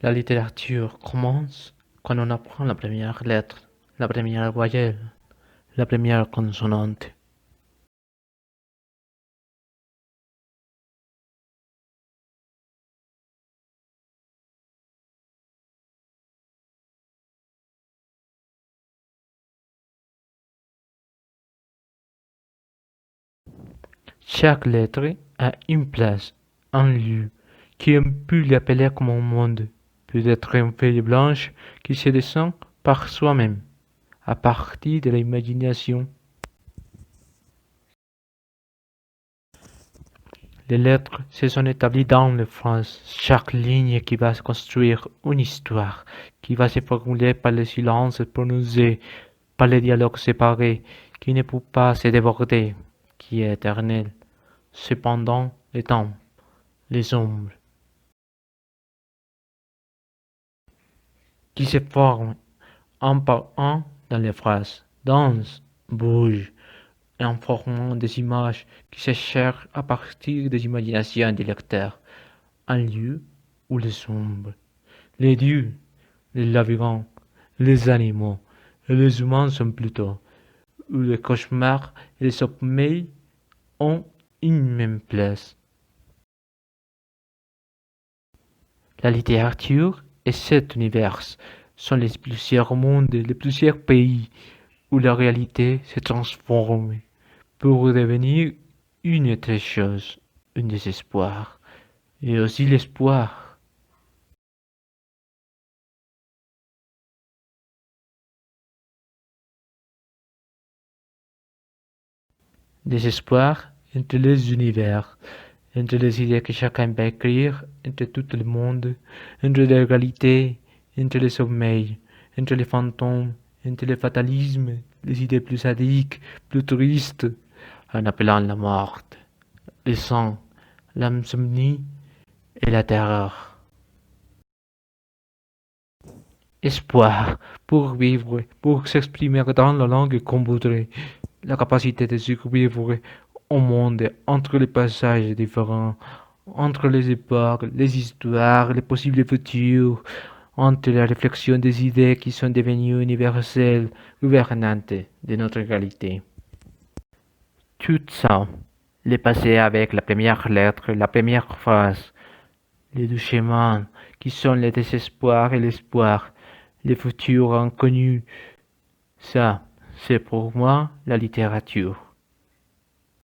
La littérature commence quand on apprend la première lettre, la première voyelle, la première consonante. Chaque lettre a une place, un lieu, qui on peut l'appeler comme un monde, peut-être une feuille blanche qui se descend par soi-même, à partir de l'imagination. Les lettres se sont établies dans les phrases, chaque ligne qui va construire une histoire, qui va se formuler par le silence prononcé, par les dialogues séparés, qui ne peut pas se déborder, qui est éternel. Cependant, le temps, les ombres, qui se forment un par un dans les phrases, dansent, bougent, en formant des images qui se cherchent à partir des imaginations des lecteurs, un lieu où les ombres, les dieux, les labyrinthes, les animaux et les humains sont plutôt, où les cauchemars et les sommeils ont une même place. La littérature et cet univers sont les plusieurs mondes, les plusieurs pays où la réalité se transforme pour devenir une autre chose, un désespoir, et aussi l'espoir. Désespoir entre les univers, entre les idées que chacun va écrire, entre tout le monde, entre la réalité, entre le sommeil, entre les fantômes, entre le fatalisme, les idées plus sadiques, plus tristes, en appelant la mort, le sang, l'insomnie et la terreur. Espoir pour vivre, pour s'exprimer dans la langue qu'on voudrait, la capacité de survivre au monde entre les passages différents, entre les époques, les histoires, les possibles futurs, entre la réflexion des idées qui sont devenues universelles, gouvernantes de notre réalité. Tout ça, le passé avec la première lettre, la première phrase, les deux chemins qui sont le désespoir et l'espoir, les futurs inconnus, ça, c'est pour moi la littérature.